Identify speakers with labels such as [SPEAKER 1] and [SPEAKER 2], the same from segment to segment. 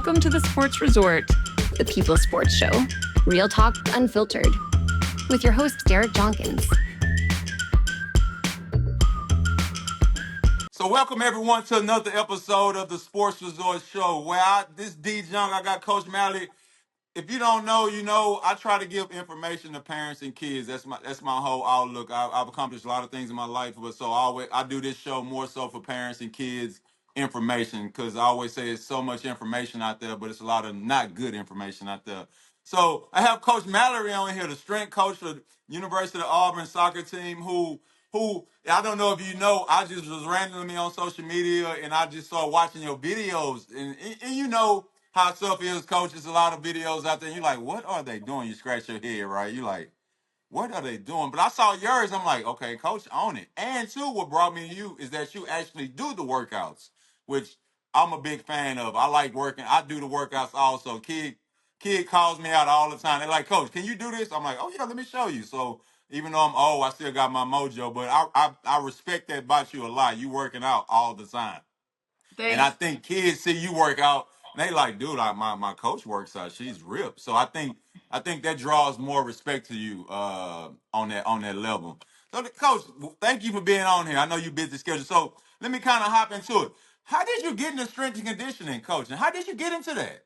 [SPEAKER 1] Welcome to the Sports Resort,
[SPEAKER 2] the People's Sports Show. Real talk unfiltered. With your host, Derek Jonkins.
[SPEAKER 3] So welcome everyone to another episode of the Sports Resort Show. Where this D Junk, I got Coach Malorie. If you don't know, you know, I try to give information to parents and kids. That's my whole outlook. I've accomplished a lot of things in my life, but so I do this show more so for parents and kids information, because I always say it's so much information out there, but it's a lot of not good information out there. So I have Coach Malorie on here, the strength coach for the University of Auburn soccer team, who I don't know if you know, I just was randomly on social media and I just started watching your videos, and you know how tough it is, coach. There's a lot of videos out there. And you're like, what are they doing? You scratch your head, right? You're like, what are they doing? But I saw yours. I'm like, okay, coach, own it. And two, what brought me to you is that you actually do the workouts, which I'm a big fan of. I like working. I do the workouts also. Kid calls me out all the time. They're like, coach, can you do this? I'm like, oh yeah, let me show you. So even though I'm old, I still got my mojo. But I respect that about you a lot. You working out all the time.
[SPEAKER 4] Thanks.
[SPEAKER 3] And I think kids see you work out and they like, dude, my coach works out. She's ripped. So I think that draws more respect to you on that level. So, coach, thank you for being on here. I know you're busy schedule. So let me kind of hop into it. How did you get into strength and conditioning, coach? And how did you get into that?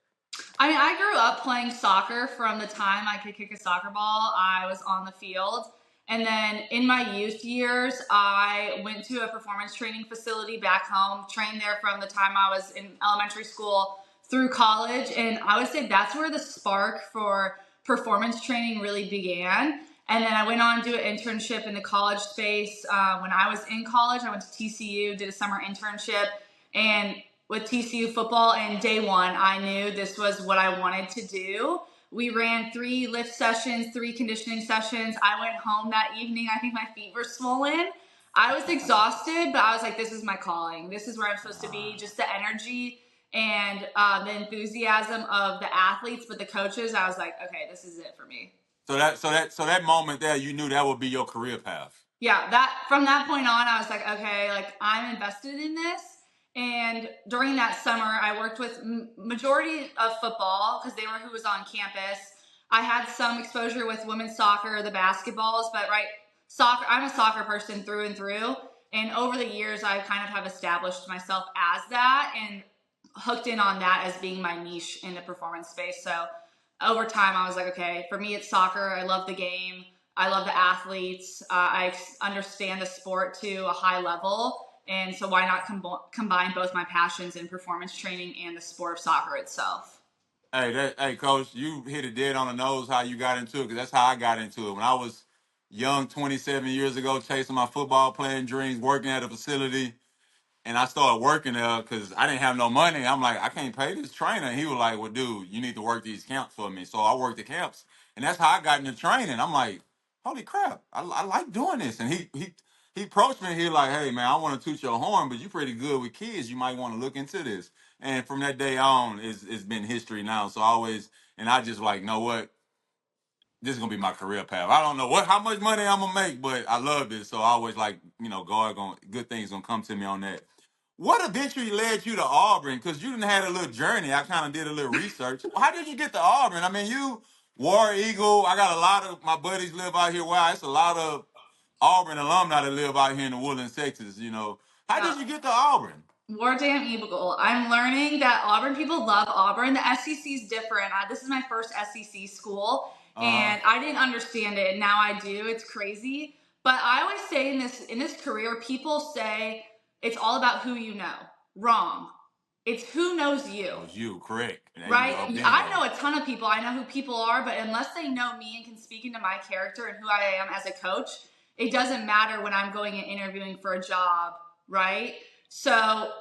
[SPEAKER 4] I mean, I grew up playing soccer from the time I could kick a soccer ball. I was on the field. And then in my youth years, I went to a performance training facility back home, trained there from the time I was in elementary school through college. And I would say that's where the spark for performance training really began. And then I went on to do an internship in the college space. When I was in college, I went to TCU, did a summer internship, and with TCU football, and day one, I knew this was what I wanted to do. We ran 3 lift sessions, 3 conditioning sessions. I went home that evening. I think my feet were swollen. I was exhausted, but I was like, this is my calling. This is where I'm supposed to be. Just the energy and the enthusiasm of the athletes, but the coaches, I was like, okay, this is it for me.
[SPEAKER 3] So that moment there, you knew that would be your career path.
[SPEAKER 4] Yeah, from that point on, I was like, okay, like I'm invested in this. And during that summer, I worked with majority of football because they were who was on campus. I had some exposure with women's soccer, the basketballs, but soccer, I'm a soccer person through and through. And over the years, I kind of have established myself as that and hooked in on that as being my niche in the performance space. So over time, I was like, okay, for me, it's soccer. I love the game. I love the athletes. I understand the sport to a high level. And so why not combine both my passions in performance training and the sport of soccer itself?
[SPEAKER 3] Hey, coach, you hit it dead on the nose how you got into it, because that's how I got into it. When I was young, 27 years ago, chasing my football playing dreams, working at a facility, and I started working there because I didn't have no money. I'm like, I can't pay this trainer. And he was like, well, dude, you need to work these camps for me. So I worked the camps, and that's how I got into training. I'm like, holy crap, I like doing this. And he approached me. He like, hey man, I want to toot your horn, but you're pretty good with kids. You might want to look into this. And from that day on, it's been history now. So I just like, know what? This is gonna be my career path. I don't know how much money I'm gonna make, but I love this. So I always like, good things gonna come to me on that. What eventually led you to Auburn? Because you didn't had a little journey. I kind of did a little research. How did you get to Auburn? I mean, you War Eagle. I got a lot of my buddies live out here. Wow, it's a lot of Auburn alumni that live out here in the Woodlands, Texas. You know, how did you get to Auburn?
[SPEAKER 4] War damn Eagle. I'm learning that Auburn people love Auburn. The SEC is different. This is my first SEC school, and I didn't understand it. And now I do. It's crazy. But I always say in this career, people say it's all about who you know. Wrong. It's who knows you.
[SPEAKER 3] Knows you, correct.
[SPEAKER 4] Right? I know a ton of people. I know who people are, but unless they know me and can speak into my character and who I am as a coach, it doesn't matter when I'm going and interviewing for a job, right? So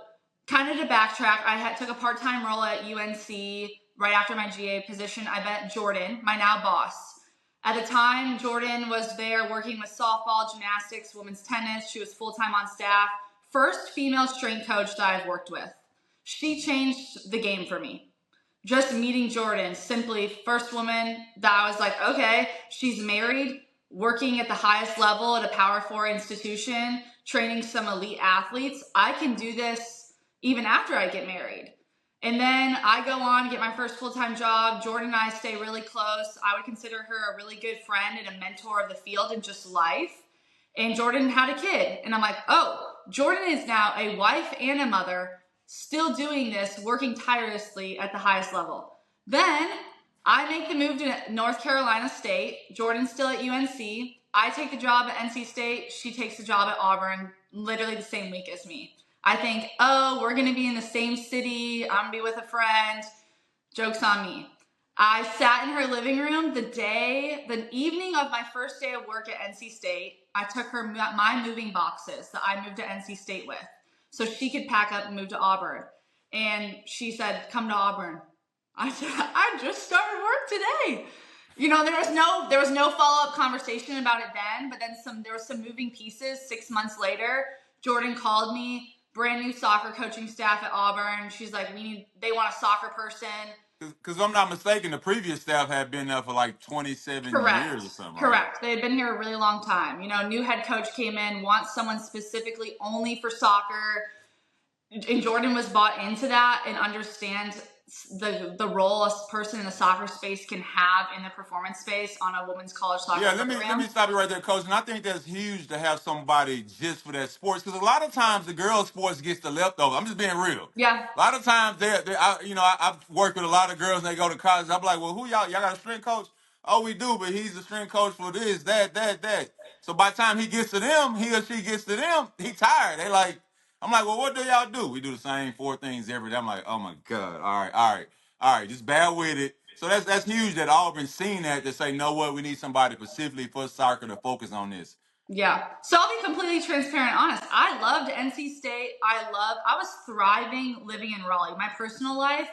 [SPEAKER 4] kind of to backtrack, I took a part-time role at UNC right after my GA position. I met Jordan, my now boss. At the time, Jordan was there working with softball, gymnastics, women's tennis. She was full-time on staff. First female strength coach that I've worked with. She changed the game for me. Just meeting Jordan, simply first woman that I was like, okay, she's married, working at the highest level at a Power 4 institution, training some elite athletes. I can do this even after I get married. And then I go on to get my first full-time job. Jordan and I stay really close. I would consider her a really good friend and a mentor of the field and just life. And Jordan had a kid. And I'm like, oh, Jordan is now a wife and a mother, still doing this, working tirelessly at the highest level. Then I make the move to North Carolina State. Jordan's still at UNC. I take the job at NC State. She takes the job at Auburn, literally the same week as me. I think, oh, we're going to be in the same city. I'm going to be with a friend. Joke's on me. I sat in her living room the evening of my first day of work at NC State. I took her my moving boxes that I moved to NC State with so she could pack up and move to Auburn. And she said, come to Auburn. I said, I just started work today. You know, there was no follow-up conversation about it then, but then there was some moving pieces. 6 months later, Jordan called me, brand new soccer coaching staff at Auburn. She's like, they want a soccer person.
[SPEAKER 3] Because I'm not mistaken, the previous staff had been there for like 27 years or something, right?
[SPEAKER 4] Correct. They had been here a really long time. You know, new head coach came in, wants someone specifically only for soccer. And Jordan was bought into that and understands the role a person in the soccer space can have in the performance space on a women's college soccer program.
[SPEAKER 3] Let me stop you right there, Coach. And I think that's huge to have somebody just for that sports, because a lot of times the girls' sports gets the leftover. I'm just being real.
[SPEAKER 4] Yeah.
[SPEAKER 3] A lot of times I've worked with a lot of girls and they go to college. I'm like, well, who y'all got a strength coach? Oh, we do, but he's the strength coach for this, that. So by the time he gets to them, he or she gets to them, he tired. I'm like, well, what do y'all do? We do the same 4 things every day. I'm like, oh my God. All right, just bear with it. So that's huge that Auburn seen that to say, know what, we need somebody specifically for soccer to focus on this.
[SPEAKER 4] Yeah. So I'll be completely transparent and honest. I loved NC State. I was thriving living in Raleigh. My personal life,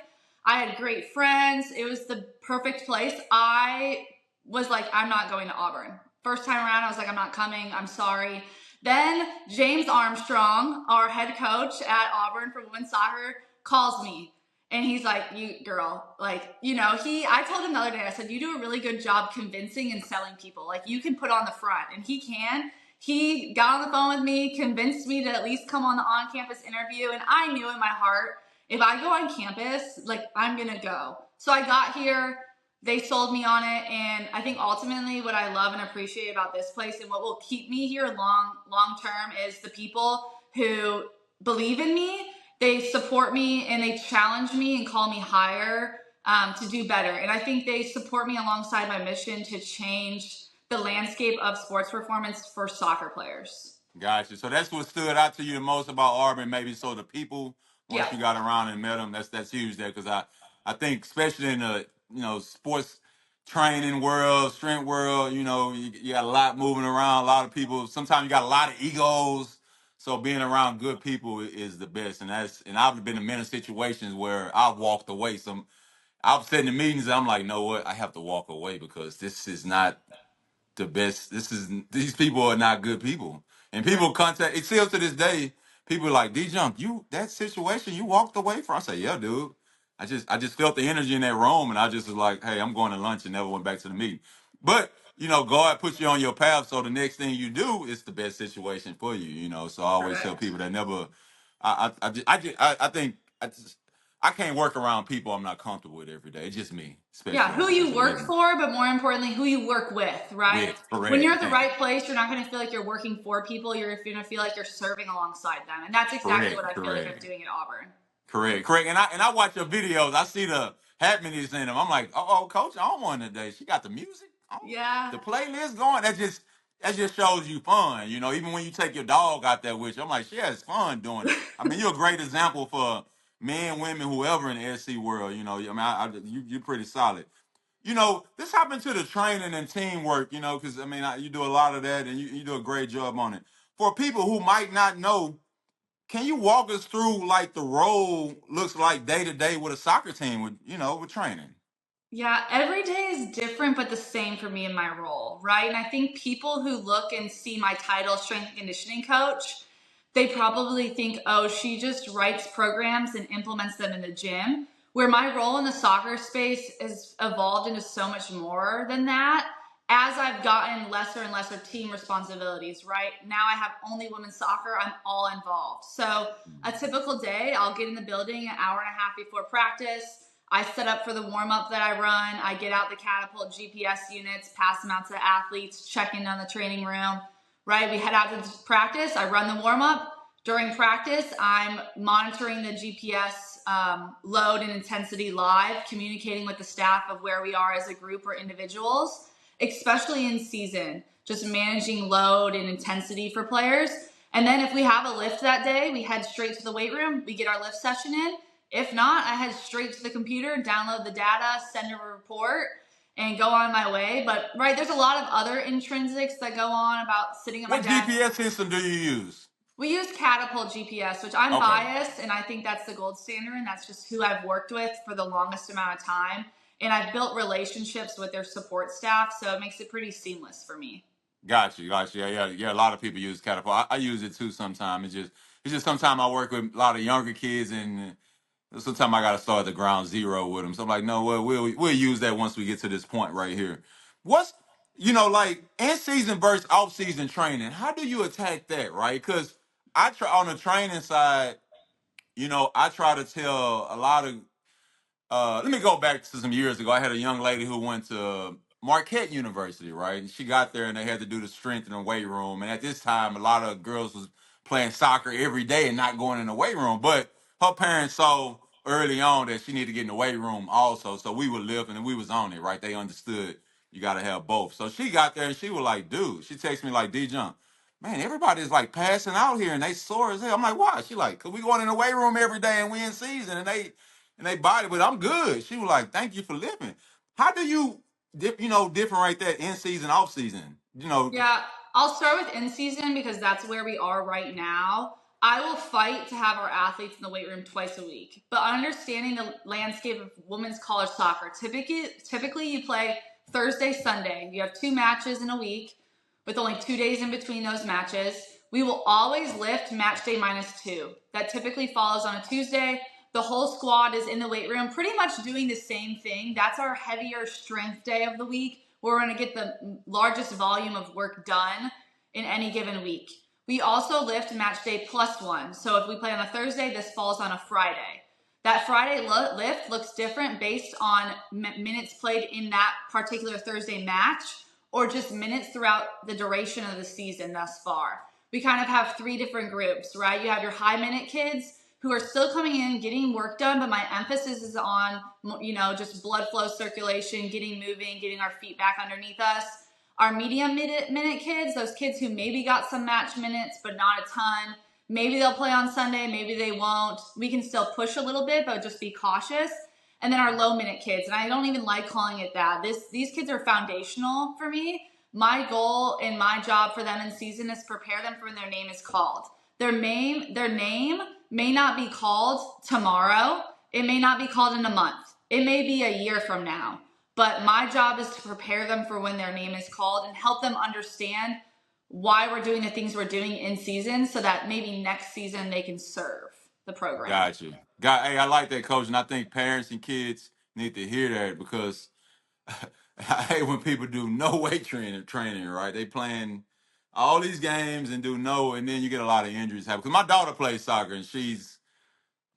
[SPEAKER 4] I had great friends. It was the perfect place. I was like, I'm not going to Auburn. First time around, I was like, I'm not coming. I'm sorry. Then James Armstrong, our head coach at Auburn for women's soccer, calls me. And he's like, you girl, like, you know, I told him the other day, I said, you do a really good job convincing and selling people. Like, you can put on the front, and he can. He got on the phone with me, convinced me to at least come on the on-campus interview. And I knew in my heart, if I go on campus, like, I'm going to go. So I got here, they sold me on it. And I think ultimately what I love and appreciate about this place and what will keep me here long term is the people who believe in me. They support me and they challenge me and call me higher to do better. And I think they support me alongside my mission to change the landscape of sports performance for soccer players.
[SPEAKER 3] Gotcha. So that's what stood out to you the most about Auburn, maybe. So the people, once
[SPEAKER 4] Yeah.
[SPEAKER 3] you got around and met them, that's huge there, because I think especially in the sports training world, strength world, you got a lot moving around, a lot of people. Sometimes you got a lot of egos. So being around good people is the best, and I've been in many situations where I've walked away. I've sat in meetings and I'm like, no, what? I have to walk away because this is not the best. These people are not good people. And people contact, it still to this day, people are like, D-Junk, that situation you walked away from. I say, yeah, dude. I just felt the energy in that room, and I just was like, hey, I'm going to lunch, and never went back to the meeting. But, God puts you on your path, so the next thing you do is the best situation for you, So I always tell people that never, I think I can't work around people I'm not comfortable with every day. It's just me.
[SPEAKER 4] Yeah, who you work for, but more importantly, who you work with, right? When you're at the right place, you're not going to feel like you're working for people. You're going to feel like you're serving alongside them. And that's exactly what I feel like I'm doing at Auburn.
[SPEAKER 3] Correct. And I watch your videos. I see the happiness in them. I'm like, oh, Coach, I want one today. She got the music.
[SPEAKER 4] Yeah.
[SPEAKER 3] The playlist going. That just shows you fun. Even when you take your dog out there with you, I'm like, she has fun doing it. I mean, you're a great example for men, women, whoever in the SC world. You're pretty solid. This happened to the training and teamwork, because, you do a lot of that, and you do a great job on it. For people who might not know, can you walk us through, like, the role looks like day to day with a soccer team with training?
[SPEAKER 4] Yeah, every day is different, but the same for me in my role, right? And I think people who look and see my title, strength and conditioning coach, they probably think, oh, she just writes programs and implements them in the gym. Where my role in the soccer space has evolved into so much more than that. as I've gotten lesser and lesser team responsibilities, right? Now I have only women's soccer. I'm all involved. So a typical day, I'll get in the building an hour and a half before practice. I set up for the warm-up that I run. I get out the catapult GPS units, pass them out to the athletes, check in on the training room, right? We head out to practice. I run the warm-up. During practice, I'm monitoring the GPS load and intensity live, communicating with the staff of where we are as a group or individuals, especially in season, just managing load and intensity for players. And then if we have a lift that day, we head straight to the weight room. We get our lift session in. If not, I head straight to the computer, download the data, send a report, and go on my way. But, right, there's a lot of other intrinsics that go on about sitting at my
[SPEAKER 3] What
[SPEAKER 4] desk.
[SPEAKER 3] GPS system do you use?
[SPEAKER 4] We use Catapult GPS, which I'm biased, and I think that's the gold standard, and that's just who I've worked with for the longest amount of time. And I've built relationships with their support staff, so it makes it pretty seamless for me.
[SPEAKER 3] Got you. Yeah. A lot of people use Catapult. I use it too sometimes. It's just sometimes I work with a lot of younger kids, and sometimes I got to start at the ground zero with them. So I'm like, no, we'll use that once we get to this point right here. What's like in season versus off season training? How do you attack that, right? Because I try on the training side. I try to tell a lot of let me go back to some years ago. I had a young lady who went to Marquette University, right? And she got there and they had to do the strength in the weight room. And at this time, a lot of girls was playing soccer every day and not going in the weight room. But her parents saw early on that she needed to get in the weight room also. So we were living and we was on it, right? They understood you got to have both. So she got there and she was like, dude, she texted me like, D-Jump, man, everybody's like passing out here and they sore as hell. I'm like, why? She like, cause we going in the weight room every day and we in season and they body, but I'm good. She was like, thank you for living. How do you, differentiate that in season, off season?
[SPEAKER 4] Yeah, I'll start with in season because that's where we are right now. I will fight to have our athletes in the weight room twice a week, but understanding the landscape of women's college soccer, typically you play Thursday, Sunday. You have 2 matches in a week with only 2 days in between those matches. We will always lift match day -2. That typically falls on a Tuesday. The whole squad is in the weight room pretty much doing the same thing. That's our heavier strength day of the week, where we're going to get the largest volume of work done in any given week. We also lift match day +1. So if we play on a Thursday, this falls on a Friday. That Friday lift looks different based on minutes played in that particular Thursday match or just minutes throughout the duration of the season thus far. We kind of have 3 different groups, right? You have your high minute kids who are still coming in, getting work done, but my emphasis is on, just blood flow circulation, getting moving, getting our feet back underneath us. Our medium minute kids, those kids who maybe got some match minutes, but not a ton. Maybe they'll play on Sunday, maybe they won't. We can still push a little bit, but just be cautious. And then our low minute kids, and I don't even like calling it that. These kids are foundational for me. My goal and my job for them in season is prepare them for when their name is called. Their name may not be called tomorrow. It may not be called in a month. It may be a year from now. But my job is to prepare them for when their name is called and help them understand why we're doing the things we're doing in season so that maybe next season they can serve the program.
[SPEAKER 3] Got you. Hey, I like that, Coach, and I think parents and kids need to hear that because I hate when people do no weight training, right? They playing all these games and do no, and then you get a lot of injuries happen. Because my daughter plays soccer and she's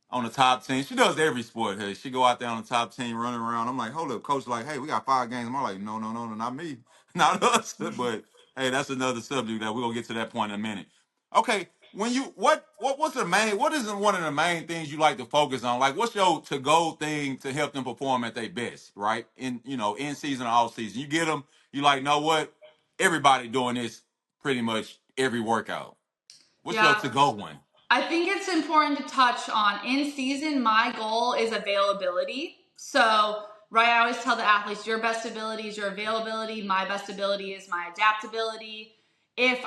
[SPEAKER 3] on the top team. She does every sport. Hey, she go out there on the top team running around. I'm like, hold up, coach. Like, hey, we got 5 games. I'm like, no, not me, not us. But hey, that's another subject that we're gonna get to that point in a minute. Okay, when you what's the main? What is one of the main things you like to focus on? Like, what's your to go thing to help them perform at their best? Right in season or off season, you get them. You like, know what? Everybody doing this pretty much every workout. What's your to go one?
[SPEAKER 4] I think it's important to touch on in season, my goal is availability. So, right, I always tell the athletes, your best ability is your availability. My best ability is my adaptability. If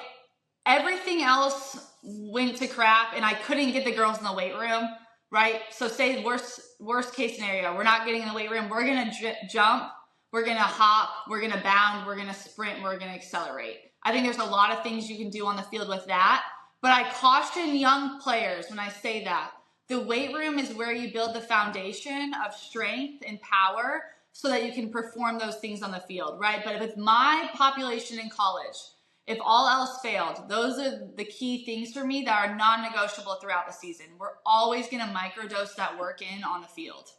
[SPEAKER 4] everything else went to crap and I couldn't get the girls in the weight room, right? So say worst case scenario, we're not getting in the weight room. We're going to jump, we're going to hop, we're going to bound, we're going to sprint, we're going to accelerate. I think there's a lot of things you can do on the field with that. But I caution young players when I say that. The weight room is where you build the foundation of strength and power so that you can perform those things on the field, right? But with my population in college, if all else failed, those are the key things for me that are non-negotiable throughout the season. We're always going to microdose that work in on the field.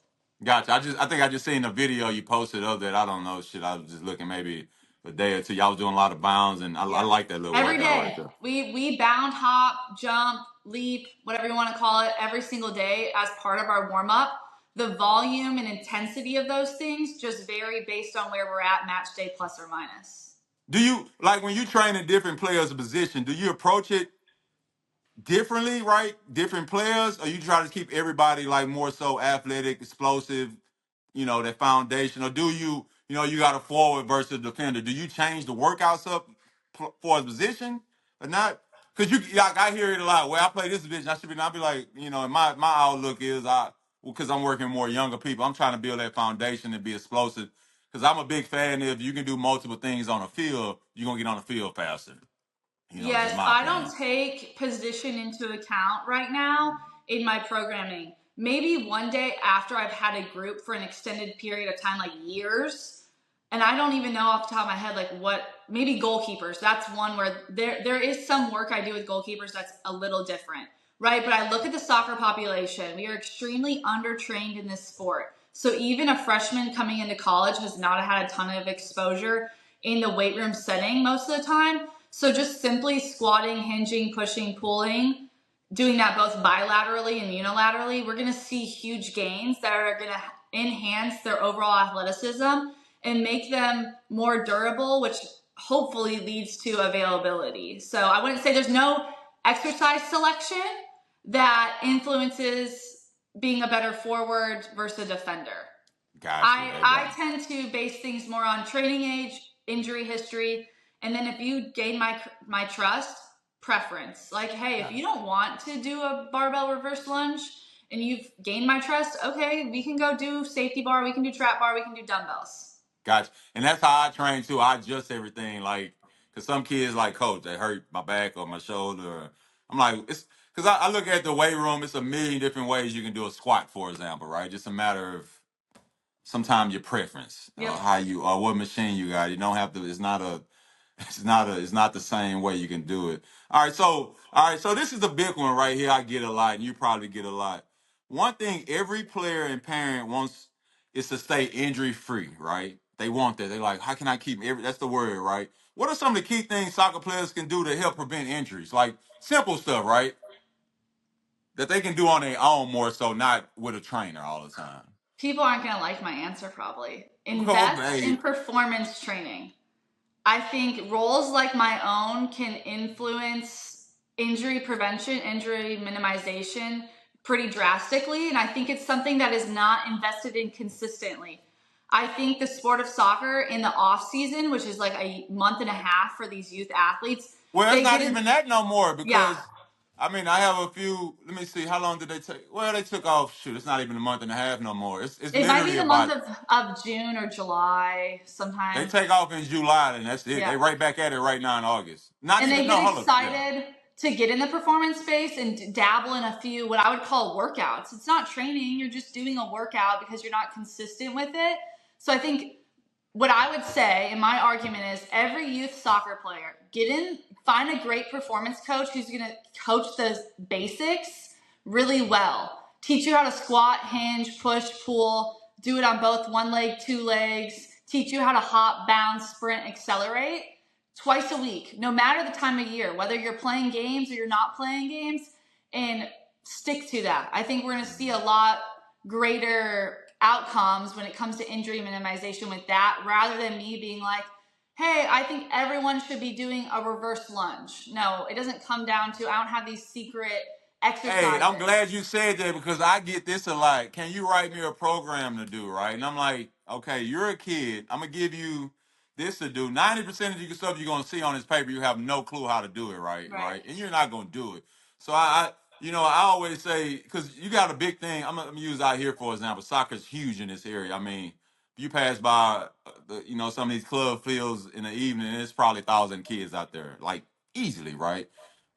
[SPEAKER 3] Gotcha. I think I just seen a video you posted of that. I don't know shit. I was just looking maybe a day or two. Y'all was doing a lot of bounds, and I like that little
[SPEAKER 4] Every
[SPEAKER 3] workout right
[SPEAKER 4] day.
[SPEAKER 3] there.
[SPEAKER 4] We bound, hop, jump, leap, whatever you want to call it, every single day as part of our warm-up. The volume and intensity of those things just vary based on where we're at match day, plus or minus.
[SPEAKER 3] Do you, like, when you train in different players' position, do you approach it differently, right? Different players, or you try to keep everybody like more so athletic, explosive, that foundation, or do you, you got a forward versus a defender? Do you change the workouts up for a position or not? Because like, I hear it a lot. Well, I play this position, I should be. I'll be like, and my outlook is because I'm working more younger people. I'm trying to build that foundation and be explosive. Because I'm a big fan. If you can do multiple things on the field, you're gonna get on the field faster. Just
[SPEAKER 4] Yes,
[SPEAKER 3] my
[SPEAKER 4] I
[SPEAKER 3] opinion.
[SPEAKER 4] don't take position into account right now in my programming. Maybe one day after I've had a group for an extended period of time, like years, and I don't even know off the top of my head, like what, maybe goalkeepers. That's one where there is some work I do with goalkeepers that's a little different, right? But I look at the soccer population. We are extremely undertrained in this sport. So even a freshman coming into college has not had a ton of exposure in the weight room setting most of the time. So just simply squatting, hinging, pushing, pulling, doing that both bilaterally and unilaterally, we're going to see huge gains that are going to enhance their overall athleticism and make them more durable, which hopefully leads to availability. So I wouldn't say there's no exercise selection that influences being a better forward versus a defender.
[SPEAKER 3] Gotcha.
[SPEAKER 4] I tend to base things more on training age, injury history, and then if you gain my trust, preference. Like, hey, if you don't want to do a barbell reverse lunge and you've gained my trust, okay, we can go do safety bar, we can do trap bar, we can do dumbbells.
[SPEAKER 3] Gotcha. And that's how I train too. I adjust everything. Like, because some kids, like, coach, they hurt my back or my shoulder. I'm like, it's because I look at the weight room, it's a million different ways you can do a squat, for example, right? Just a matter of sometimes your preference,
[SPEAKER 4] Yep.
[SPEAKER 3] how you, or what machine you got. You don't have to, it's not the same way you can do it. All right, so this is a big one right here. I get a lot, and you probably get a lot. One thing every player and parent wants is to stay injury free, right? They want that. They like, how can I keep that's the word, right? What are some of the key things soccer players can do to help prevent injuries? Like simple stuff, right? That they can do on their own more so, not with a trainer all the time.
[SPEAKER 4] People aren't going to like my answer probably.
[SPEAKER 3] Well,
[SPEAKER 4] Invest in
[SPEAKER 3] hey,
[SPEAKER 4] performance training. I think roles like my own can influence injury prevention, injury minimization pretty drastically. And I think it's something that is not invested in consistently. I think the sport of soccer in the off season, which is like a month and a half for these youth athletes.
[SPEAKER 3] well, it's not even that no more
[SPEAKER 4] Yeah.
[SPEAKER 3] because I mean I have a few. Let me see, how long did they take? Well, they took off. Shoot, it's not even a month and a half no more. It's
[SPEAKER 4] It might be
[SPEAKER 3] literally
[SPEAKER 4] the month
[SPEAKER 3] about.
[SPEAKER 4] of June or July
[SPEAKER 3] They
[SPEAKER 4] sometime.
[SPEAKER 3] take off in July, and that's it.
[SPEAKER 4] Yeah.
[SPEAKER 3] They right back at it right now in August. Not
[SPEAKER 4] And
[SPEAKER 3] even
[SPEAKER 4] they
[SPEAKER 3] no.
[SPEAKER 4] get
[SPEAKER 3] Hold up.
[SPEAKER 4] excited to get in the performance space and dabble in a few what I would call workouts. It's not training, you're just doing a workout because you're not consistent with it. So I think what I would say, and my argument is every youth soccer player, find a great performance coach who's going to coach the basics really well. Teach you how to squat, hinge, push, pull, do it on both one leg, two legs, teach you how to hop, bounce, sprint, accelerate twice a week, no matter the time of year, whether you're playing games or you're not playing games, and stick to that. I think we're going to see a lot greater outcomes when it comes to injury minimization with that, rather than me being like, hey, I think everyone should be doing a reverse lunge. No, it doesn't come down to, I don't have these secret exercises.
[SPEAKER 3] Hey, I'm glad you said that because I get this a lot. Can you write me a program to do, right? And I'm like, okay, you're a kid. I'm going to give you this to do. 90% of the stuff you're going to see on this paper, you have no clue how to do it, right? And you're not going to do it. So I always say, because you got a big thing. I'm going to use out here, for example. Soccer's huge in this area. I mean, if you pass by, some of these club fields in the evening, there's probably 1,000 kids out there, like easily, right?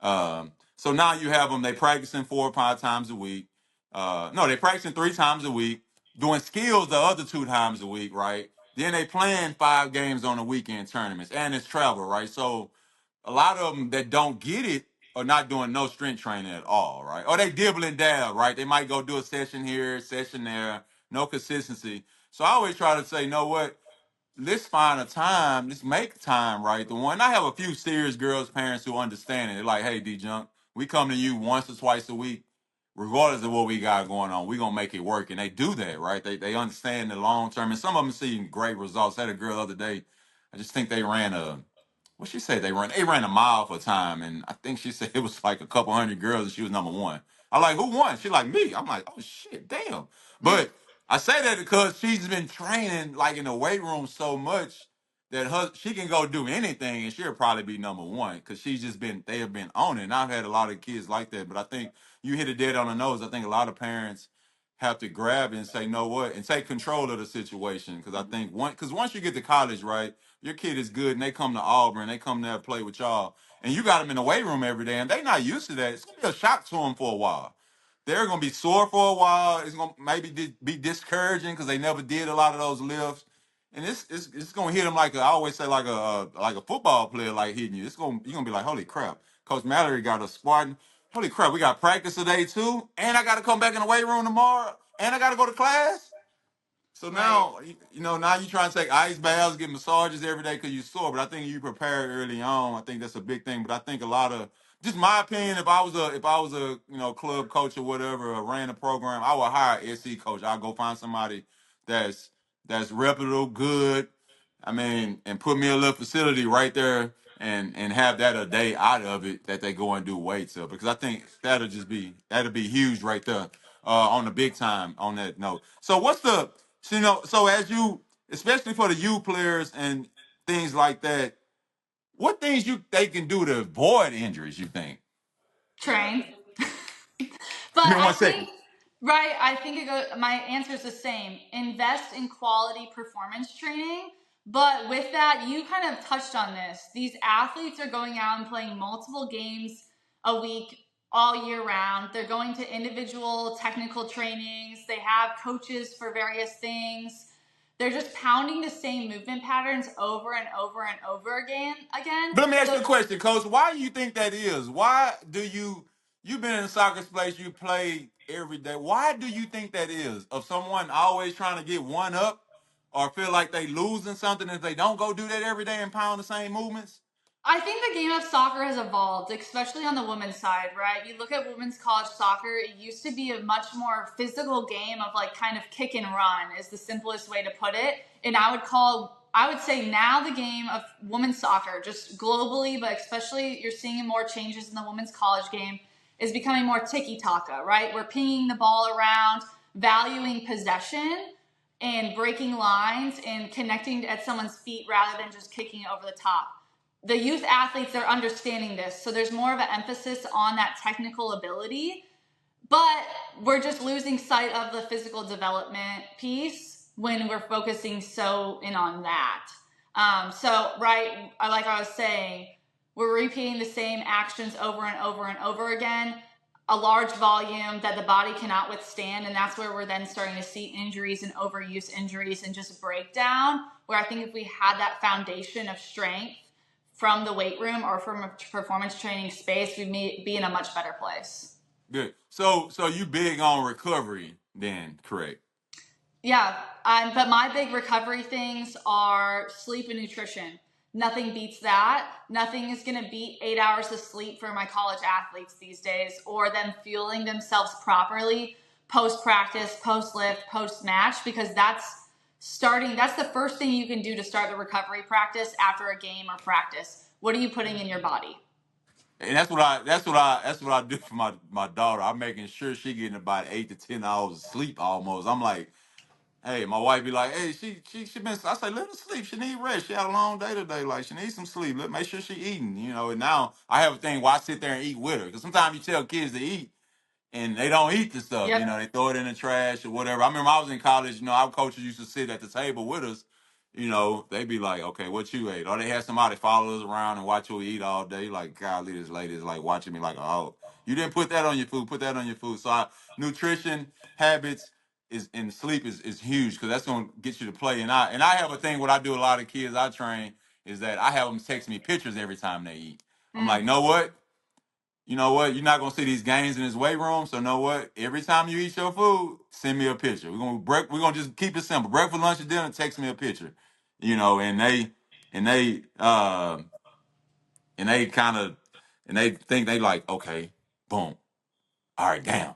[SPEAKER 3] So now you have them. They practicing 4 or 5 times a week. No, they practicing 3 times a week. doing skills the other 2 times a week, right? Then they playing 5 games on the weekend tournaments, and it's travel, right? So a lot of them that don't get it are not doing no strength training at all, right? Or they dibble and dab, right? They might go do a session here, session there, no consistency. So I always try to say, you know what? Let's find a time. Let's make time, right? The one I have a few serious girls' parents who understand it. They're like, hey, D Junk, we come to you once or twice a week, regardless of what we got going on. We're gonna make it work. And they do that, right? They understand the long term. And some of them see great results. I had a girl the other day, I just think they ran a what she said they ran a mile for time, and I think she said it was like a couple hundred girls and she was number one. I like who won? She like me. I'm like, oh shit, damn. But I say that because she's been training like in the weight room so much that she can go do anything and she'll probably be number one because she's just been they have been on it. And I've had a lot of kids like that, but I think you hit it dead on the nose. I think a lot of parents have to grab it and say, know what, and take control of the situation. Because I think once you get to college, right, your kid is good and they come to Auburn, they come there to play with y'all, and you got them in the weight room every day, and they not used to that. It's gonna be a shock to them for a while. They're gonna be sore for a while. It's gonna maybe be discouraging because they never did a lot of those lifts, and it's gonna hit them like I always say like a football player like hitting you. You're gonna be like, holy crap, Coach Mallory got us Spartan. Holy crap, we got practice today too, and I got to come back in the weight room tomorrow, and I got to go to class. So
[SPEAKER 4] Right.
[SPEAKER 3] now, now you're trying to take ice baths, get massages every day because you're sore. But I think you prepare early on. I think that's a big thing. But I think a lot of, just my opinion, if I was a club coach or whatever, or ran a program, I would hire an SC coach. I'll go find somebody that's that's reputable, good. I mean, and put me a little facility right there and have that a day out of it that they go and do weights of because I think that'll be huge right there on the big time on that note. So what's the so as you especially for the youth players and things like that, what things they can do to avoid injuries? You think?
[SPEAKER 4] Train. But
[SPEAKER 3] Give me
[SPEAKER 4] I
[SPEAKER 3] 1 second.
[SPEAKER 4] think, right, I think my answer is the same. Invest in quality performance training. But with that, you kind of touched on this. These athletes are going out and playing multiple games a week all year round. They're going to individual technical trainings. They have coaches for various things. They're just pounding the same movement patterns over and over and over again.
[SPEAKER 3] But let me ask you a
[SPEAKER 4] So
[SPEAKER 3] question, Coach. Why do you think that is? Why do you've been in the soccer space, you play every day. Why do you think that is? Of someone always trying to get one up or feel like they losing something if they don't go do that every day and pound the same movements?
[SPEAKER 4] I think the game of soccer has evolved, especially on the women's side, right? You look at women's college soccer, it used to be a much more physical game of like kind of kick and run is the simplest way to put it. And I would say now the game of women's soccer, just globally, but especially you're seeing more changes in the women's college game, is becoming more tiki-taka, right? We're pinging the ball around, valuing possession and breaking lines and connecting at someone's feet rather than just kicking over the top. The youth athletes are understanding this, so there's more of an emphasis on that technical ability, but we're just losing sight of the physical development piece when we're focusing so in on that. Right, like I was saying, we're repeating the same actions over and over and over again, a large volume that the body cannot withstand, and that's where we're then starting to see injuries and overuse injuries and just breakdown, where I think if we had that foundation of strength from the weight room or from a performance training space, we'd be in a much better place.
[SPEAKER 3] Good. So you big on recovery then, correct?
[SPEAKER 4] Yeah, but my big recovery things are sleep and nutrition. Nothing beats that. Nothing is going to beat 8 hours of sleep for my college athletes these days, or them fueling themselves properly post practice, post lift, post match, because that's the first thing you can do to start the recovery practice after a game or practice. What are you putting in your body?
[SPEAKER 3] And that's what I do for my daughter. I'm making sure she getting about 8 to 10 hours of sleep almost. I'm like, hey, my wife be like, hey, she been. I say, let her sleep. She need rest. She had a long day today. Like she needs some sleep. Make sure she eating. And now I have a thing where I sit there and eat with her because sometimes you tell kids to eat and they don't eat the stuff.
[SPEAKER 4] Yep.
[SPEAKER 3] They throw it in the trash or whatever. I remember I was in college. Our coaches used to sit at the table with us. They be like, okay, what you ate? Or they had somebody follow us around and watch what we eat all day. Like, golly, this lady is like watching me like, oh, you didn't put that on your food. Put that on your food. So nutrition habits sleep is huge because that's gonna get you to play. And I have a thing. What I do a lot of kids I train is that I have them text me pictures every time they eat. I'm like, know what? You know what? You're not gonna see these gains in this weight room. So know what? Every time you eat your food, send me a picture. We're gonna just keep it simple. Breakfast, lunch, and dinner. Text me a picture. And they and they kind of and they think they like, okay, boom, all right, damn,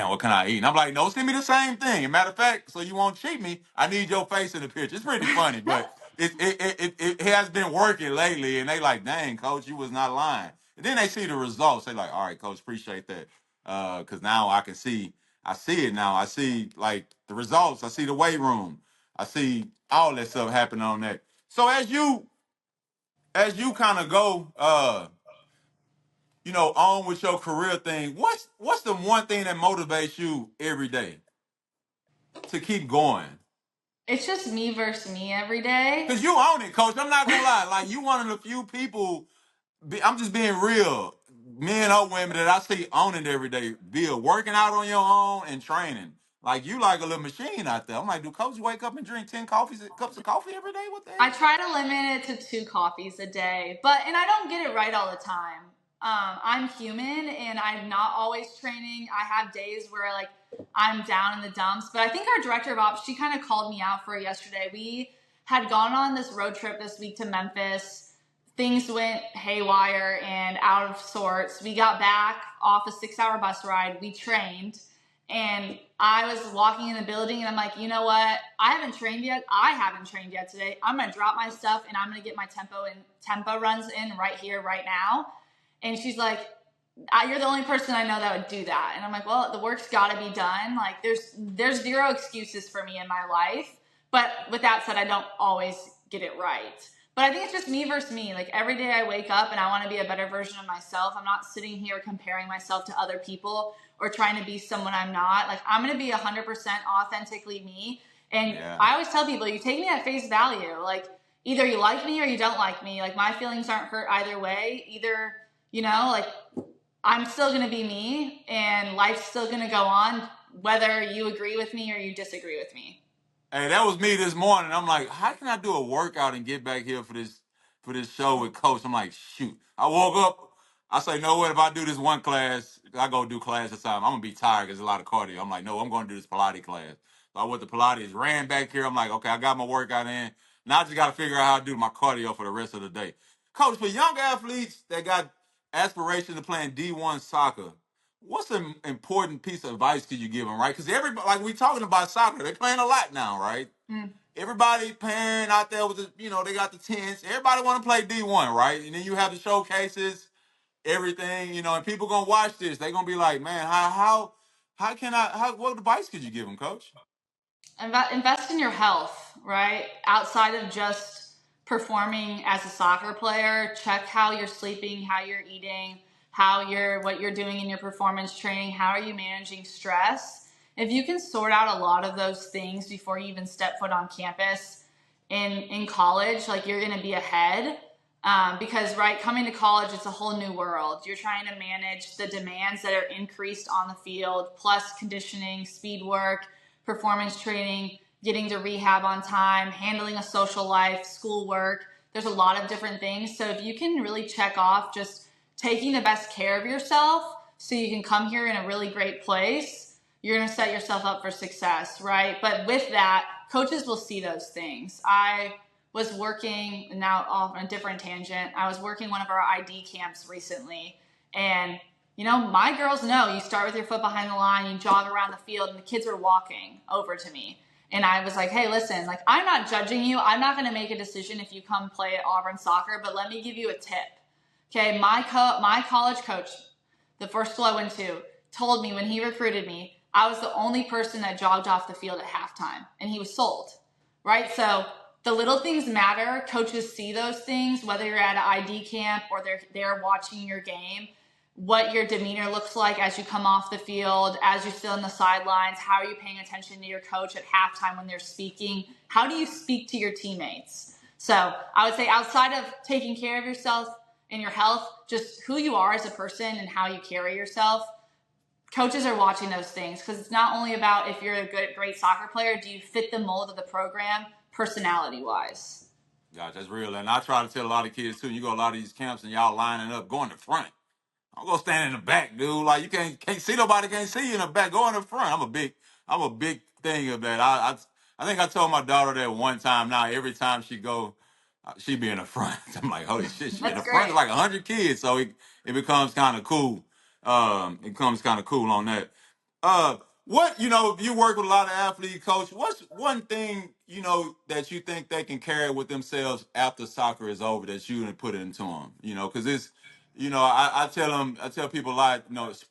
[SPEAKER 3] what can I eat? And I'm like, no, send me the same thing. And matter of fact, so you won't cheat me, I need your face in the picture. It's pretty funny, but it has been working lately, and they like, dang, coach, you was not lying. And then they see the results. They like, all right, coach, appreciate that, because now I see it now. I see like the results. I see the weight room. I see all that stuff happening on that. So as you kind of go, on with your career thing, what's the one thing that motivates you every day to keep going?
[SPEAKER 4] It's just me versus me every day.
[SPEAKER 3] Cause you own it, coach. I'm not gonna lie. Like you one of the few people. I'm just being real. Men or women that I see owning it every day, be it working out on your own and training. Like you like a little machine out there. I'm like, do coaches wake up and drink 10 cups of coffee every day? What the
[SPEAKER 4] I
[SPEAKER 3] hell?
[SPEAKER 4] try to limit it to 2 coffees a day, and I don't get it right all the time. I'm human and I'm not always training. I have days where like I'm down in the dumps, but I think our director of ops, she kind of called me out for it yesterday. We had gone on this road trip this week to Memphis. Things went haywire and out of sorts. We got back off a 6-hour bus ride. We trained. And I was walking in the building and I'm like, you know what? I haven't trained yet today. I'm going to drop my stuff and I'm going to get my tempo runs in right here, right now. And she's like, you're the only person I know that would do that. And I'm like, well, the work's got to be done. Like there's zero excuses for me in my life. But with that said, I don't always get it right. But I think it's just me versus me. Like every day I wake up and I want to be a better version of myself. I'm not sitting here comparing myself to other people or trying to be someone I'm not. Like I'm going to be 100% authentically me. And I always tell people, you take me at face value. Like either you like me or you don't like me. Like my feelings aren't hurt either way. Either, like I'm still going to be me and life's still going to go on whether you agree with me or you disagree with me.
[SPEAKER 3] Hey, that was me this morning. I'm like, how can I do a workout and get back here for this show with Coach? I'm like, shoot. I woke up. I say, no, what if I do this one class? I go do class at a time. I'm gonna be tired because there's a lot of cardio. I'm like, no, I'm gonna do this Pilates class. So I went to Pilates, ran back here. I'm like, okay, I got my workout in. Now I just gotta figure out how to do my cardio for the rest of the day. Coach, for young athletes that got aspirations of playing D1 soccer, what's an important piece of advice could you give them, right? Because everybody, like we talking about soccer, they're playing a lot now, right? Everybody parent out there with they got the tents. Everybody want to play D1, right? And then you have the showcases, everything, and people gonna watch this. They gonna be like, man, what advice could you give them, Coach?
[SPEAKER 4] Invest in your health, right? Outside of just performing as a soccer player, check how you're sleeping, how you're eating, what you're doing in your performance training, how are you managing stress. If you can sort out a lot of those things before you even step foot on campus in college, like you're going to be ahead. Because coming to college, it's a whole new world. You're trying to manage the demands that are increased on the field, plus conditioning, speed work, performance training, getting to rehab on time, handling a social life, schoolwork. There's a lot of different things. So if you can really check off just taking the best care of yourself so you can come here in a really great place, you're going to set yourself up for success, right? But with that, coaches will see those things. I was working, now off on a different tangent, I was working one of our ID camps recently, and my girls know you start with your foot behind the line, you jog around the field, and the kids are walking over to me. And I was like, hey, listen, like I'm not judging you. I'm not going to make a decision if you come play at Auburn soccer, but let me give you a tip. Okay, my college coach, the first school I went to, told me when he recruited me, I was the only person that jogged off the field at halftime, and he was sold, right? So the little things matter. Coaches see those things, whether you're at an ID camp or they're watching your game, what your demeanor looks like as you come off the field, as you sit on the sidelines, how are you paying attention to your coach at halftime when they're speaking? How do you speak to your teammates? So I would say outside of taking care of yourself and your health, just who you are as a person and how you carry yourself, coaches are watching those things, because it's not only about if you're a great soccer player, do you fit the mold of the program personality wise?
[SPEAKER 3] Gosh, that's real. And I try to tell a lot of kids too. You go to a lot of these camps and y'all lining up, go in the front. I'm gonna stand in the back, dude. Like you can't see nobody, can't see you in the back. Go in the front. I'm a big thing of that. I think I told my daughter that one time. Now every time she go, she be in the front. I'm like, holy shit, she in
[SPEAKER 4] That's
[SPEAKER 3] the front. There's
[SPEAKER 4] great.
[SPEAKER 3] like 100 kids, so it becomes kind of cool. It becomes kind of cool on that. What you work with a lot of athletes, coach. What's one thing that you think they can carry with themselves after soccer is over that you didn't put into them? Because it's I tell them, I tell people a lot,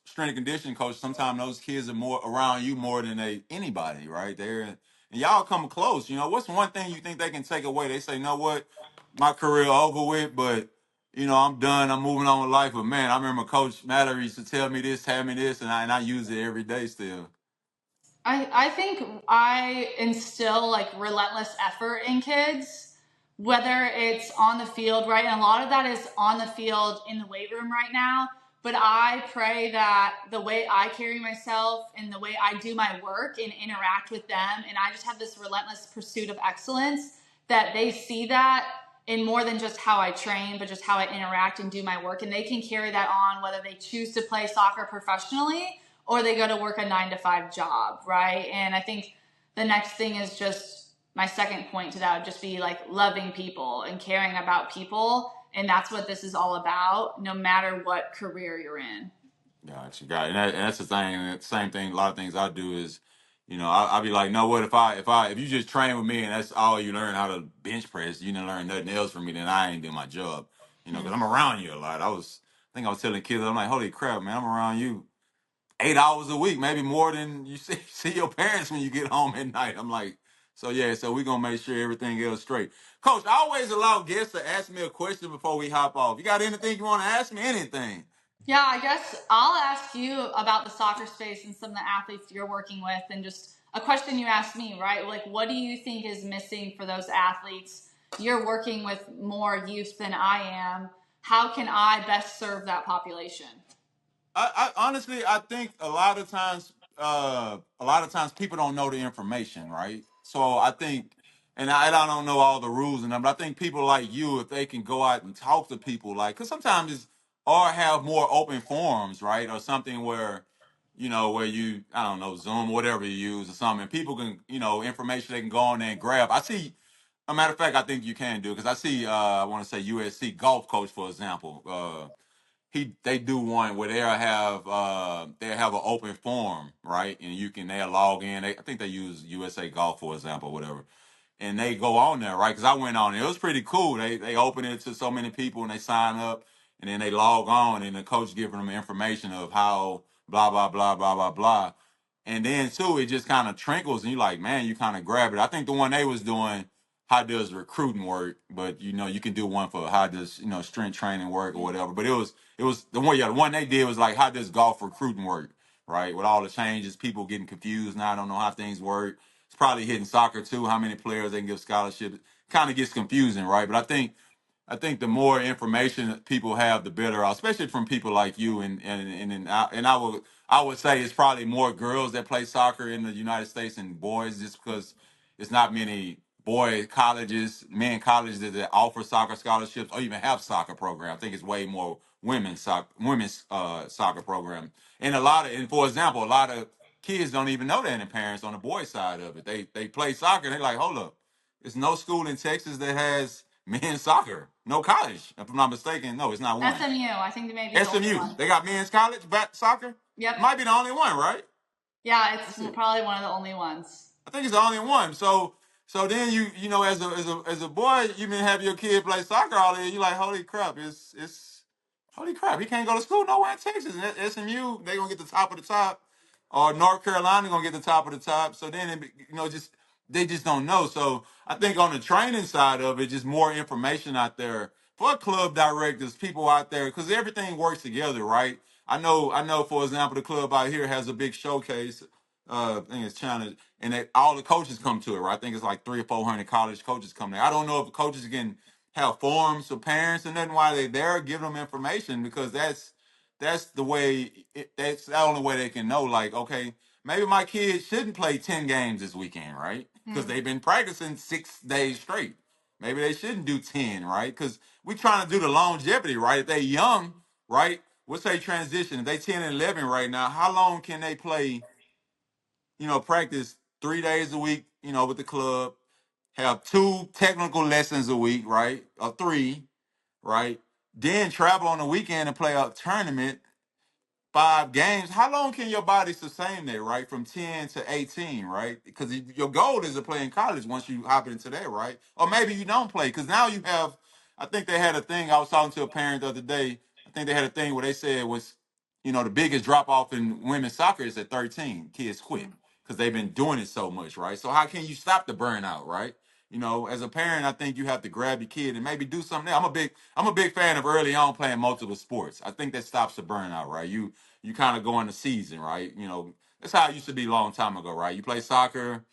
[SPEAKER 3] strength and conditioning coach, sometimes those kids are more around you more than anybody, right? And y'all come close. What's one thing you think they can take away? They say, you know what, my career over with, but I'm done. I'm moving on with life. But man, I remember Coach Malorie used to tell me this, tell me this, and I use it every day still.
[SPEAKER 4] I think I instill like relentless effort in kids, whether it's on the field, right? And a lot of that is on the field in the weight room right now. But I pray that the way I carry myself and the way I do my work and interact with them, and I just have this relentless pursuit of excellence, that they see that in more than just how I train, but just how I interact and do my work. And they can carry that on whether they choose to play soccer professionally or they go to work a 9-to-5 job, right? And I think the next thing is just my second point to that would just be like loving people and caring about people. And that's what this is all about, no matter what career you're in.
[SPEAKER 3] Gotcha, got it. And that's the thing. The same thing. A lot of things I do is, I'll be like, no, what if you just train with me and that's all you learn how to bench press, you didn't learn nothing else from me, then I ain't doing my job. Because I'm around you a lot. I think I was telling kids, I'm like, holy crap, man, I'm around you 8 hours a week, maybe more than you see your parents when you get home at night. I'm like, so yeah, so we're gonna make sure everything else straight. Coach, I always allow guests to ask me a question before we hop off. You got anything you want to ask me? Anything?
[SPEAKER 4] Yeah, I guess I'll ask you about the soccer space and some of the athletes you're working with, and just a question you asked me, right? Like, what do you think is missing for those athletes? You're working with more youth than I am. How can I best serve that population?
[SPEAKER 3] I honestly, I think a lot of times people don't know the information, right? So I think, and I don't know all the rules and them, but I think people like you, if they can go out and talk to people, like, because sometimes or have more open forums, right, or something where, where I don't know, Zoom, whatever you use or something, and people can, information they can go on there and grab. I see. A matter of fact, I think you can do because I see. I want to say USC golf coach, for example. They do one where they have an open forum, right? And they'll log in. I think they use USA Golf, for example, whatever. And they go on there, right? Because I went on it. It was pretty cool. They open it to so many people and they sign up and then they log on and the coach giving them information of how blah blah blah blah blah blah. And then too, it just kind of trickles and you're like, man, you kind of grab it. I think the one they was doing, how does recruiting work? But you can do one for how does strength training work or whatever. But it was the one, yeah, the one they did was like, how does golf recruiting work, right? With all the changes, people getting confused now, don't know how things work. It's probably hitting soccer too, how many players they can give scholarships. Kind of gets confusing, right? But I think the more information that people have, the better, especially from people like you. And I would say it's probably more girls that play soccer in the United States than boys, just because it's not many men colleges that offer soccer scholarships or even have soccer programs. I think it's way more women's soccer program. And for example, a lot of kids don't even know that, and parents on the boys side of it. They play soccer and they're like, hold up, there's no school in Texas that has men's soccer. No college, if I'm not mistaken. No, it's not one.
[SPEAKER 4] SMU, I think they may be the only
[SPEAKER 3] SMU,
[SPEAKER 4] one.
[SPEAKER 3] they got men's college soccer.
[SPEAKER 4] Yep.
[SPEAKER 3] Might be the only one, right?
[SPEAKER 4] Yeah, it's probably one of the only ones.
[SPEAKER 3] I think it's the only one. So then as a boy, you been have your kid play soccer all day. You like, holy crap, it's holy crap. He can't go to school nowhere in Texas. And SMU, they gonna get the top of the top, or North Carolina gonna get the top of the top. So then just they just don't know. So I think on the training side of it, just more information out there for club directors, people out there, because everything works together, right? I know. For example, the club out here has a big showcase. I think it's China, and all the coaches come to it, right? I think it's like 300 or 400 college coaches come there. I don't know if the coaches can have forums for parents and nothing while they're there, give them information because that's the way. That's the only way they can know. Like, okay, maybe my kids shouldn't play 10 games this weekend, right? Because they've been practicing 6 days straight. Maybe they shouldn't do 10, right? Because we're trying to do the longevity, right? If they young, right? Let's say transition. If they 10 and 11 right now, how long can they play? Practice 3 days a week, with the club, have 2 technical lessons a week, right? Or 3, right? Then travel on the weekend and play a tournament 5 games. How long can your body sustain that, right? From 10 to 18, right? Because your goal is to play in college once you hop into that, right? Or maybe you don't play because now you have. I think they had a thing. I was talking to a parent the other day. I think they had a thing where they said was, the biggest drop off in women's soccer is at 13. Kids quit because they've been doing it so much, right? So how can you stop the burnout, right? As a parent, I think you have to grab your kid and maybe do something. I'm a big fan of early on playing multiple sports. I think that stops the burnout, right? You kind of go in the season, right? That's how it used to be a long time ago, right? You play soccer,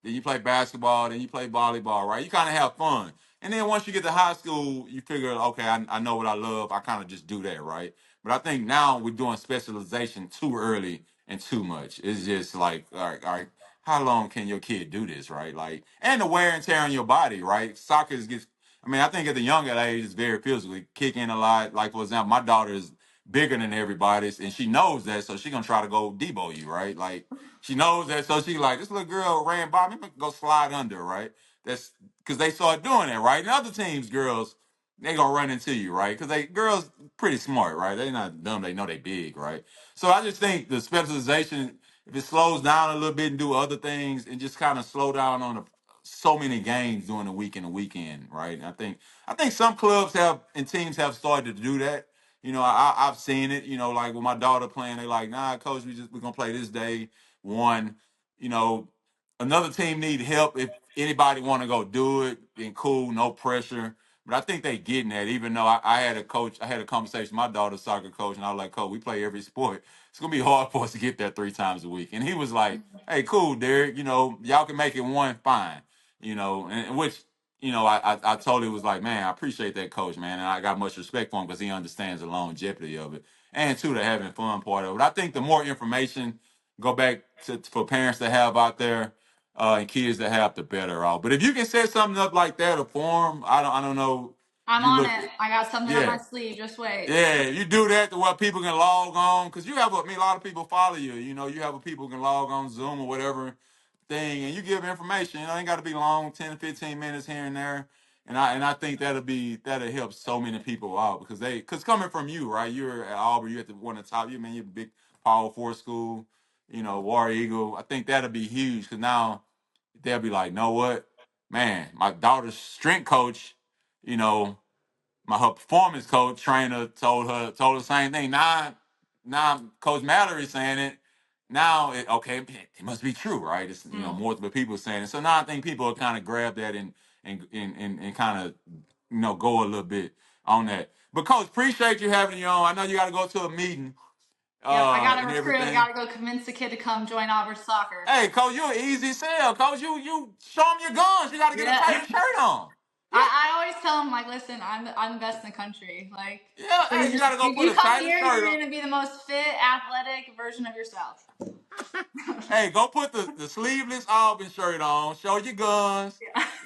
[SPEAKER 3] then you play basketball, then you play volleyball, right? You kind of have fun. And then once you get to high school, you figure, okay, I know what I love. I kind of just do that, right? But I think now we're doing specialization too early and too much. It's just like, all right, how long can your kid do this, right? Like, and the wear and tear on your body, right? Soccer gets, I think at the younger age, it's very physical. Kicking a lot. Like, for example, my daughter is bigger than everybody's, and she knows that, so she gonna try to go Debo you, right? Like, she knows that, so she like, this little girl ran by me, go slide under, right? That's because they start doing that, right? And other teams, girls, they gonna run into you, right? Because girls pretty smart, right? They not dumb, they know they big, right? So I just think the specialization, if it slows down a little bit and do other things and just kind of slow down on so many games during the week and the weekend, right? And I think some clubs have and teams have started to do that. I've seen it. Like with my daughter playing, they like, nah, coach, we're gonna play this day one. You know, Another team need help. If anybody want to go do it, then cool, no pressure. But I think they getting that. Even though I had a coach, I had a conversation with my daughter's soccer coach, and I was like, "Coach, we play every sport. It's gonna be hard for us to get there 3 times a week." And he was like, "Hey, cool, Derek. Y'all can make it one, fine. And which I totally was like, man, I appreciate that coach, man, and I got much respect for him because he understands the longevity of it, and too the having fun part of it. I think the more information go back to for parents to have out there and kids that have the better off. But if you can set something up like that, a forum, I don't know.
[SPEAKER 4] I'm
[SPEAKER 3] You
[SPEAKER 4] on
[SPEAKER 3] look,
[SPEAKER 4] it. I got something up my
[SPEAKER 3] yeah,
[SPEAKER 4] sleeve. Just wait.
[SPEAKER 3] yeah. You do that to where people can log on because you have a lot of people follow you. You have people who can log on Zoom or whatever thing, and you give information. It ain't got to be long, 10 to 15 minutes here and there. And I think that'll help so many people out because coming from you, right? You're at Auburn, you're at one of the top. You're a big Power Four school, War Eagle. I think that'll be huge because now they'll be like, know what, man, my daughter's strength coach, you know, her performance coach trainer told her the same thing. Now Coach Mallory saying it. Now okay, it must be true, right? It's multiple people saying it. So now I think people will kind of grab that and kind of go a little bit on that. But Coach, appreciate you having you on. I know you got to go to a meeting
[SPEAKER 4] Yep, I got to
[SPEAKER 3] and
[SPEAKER 4] recruit. I
[SPEAKER 3] everything.
[SPEAKER 4] got to go convince the kid to come join Auburn soccer.
[SPEAKER 3] Hey, Coach, you're an easy sell, Coach. You show them your guns. You got to get a tight shirt on.
[SPEAKER 4] I always tell them, like, listen, I'm the best in the country. Like,
[SPEAKER 3] yeah,
[SPEAKER 4] so
[SPEAKER 3] hey, you got to go put
[SPEAKER 4] you
[SPEAKER 3] a
[SPEAKER 4] come
[SPEAKER 3] tighter
[SPEAKER 4] here,
[SPEAKER 3] shirt
[SPEAKER 4] you're
[SPEAKER 3] on.
[SPEAKER 4] going to be the most fit, athletic version of yourself.
[SPEAKER 3] Hey, go put the sleeveless Auburn shirt on. Show your guns.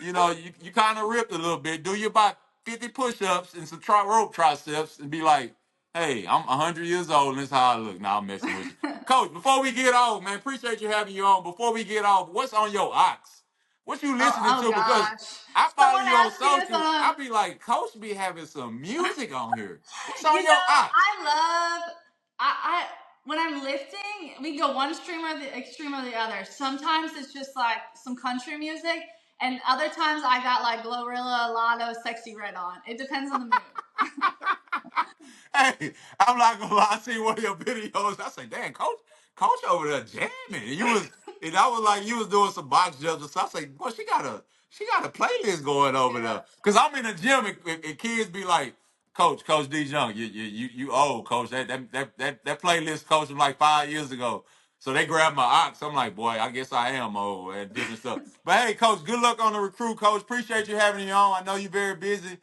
[SPEAKER 4] Yeah.
[SPEAKER 3] You kind of ripped a little bit. Do you about 50 push-ups and some rope triceps and be like, hey, I'm 100 years old and this is how I look. Now I'm messing with you. Coach, before we get off, man, appreciate you having you on. Before we get off, what's on your ox? What you listening
[SPEAKER 4] Oh
[SPEAKER 3] to? Because
[SPEAKER 4] gosh.
[SPEAKER 3] I follow
[SPEAKER 4] Someone
[SPEAKER 3] you on
[SPEAKER 4] asked me this
[SPEAKER 3] social. I be like, Coach be having some music on here. What's on your ox?
[SPEAKER 4] I when I'm lifting, we go one extreme or the other. Sometimes it's just like some country music, and other times I got like Glorilla, Lotto, Sexy Red on. It depends on the mood.
[SPEAKER 3] Hey, I'm not gonna lie. I seen one of your videos. I say, damn, coach over there jamming. And I was like, you was doing some box jumps or something. I say, boy, she got a playlist going over there. Cause I'm in the gym and kids be like, Coach D Young, you old, Coach. That playlist, Coach, from like 5 years ago. So they grabbed my ox. I'm like, boy, I guess I am old and different stuff. But hey, Coach, good luck on the recruit, Coach. Appreciate you having me on. I know you're very busy.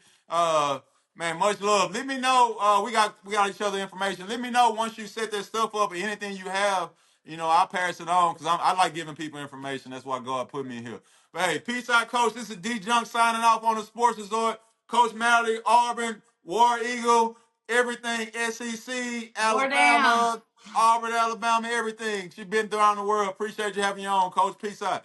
[SPEAKER 3] Man, much love. Let me know. We got each other information. Let me know once you set that stuff up or anything you have. I'll pass it on because I like giving people information. That's why God put me in here. But hey, peace out, Coach. This is D Junk signing off on the Sports Resort. Coach Malorie, Auburn, War Eagle, everything SEC,
[SPEAKER 4] War down.
[SPEAKER 3] Alabama, Auburn, Alabama, everything. She's been around the world. Appreciate you having you on, Coach. Peace out.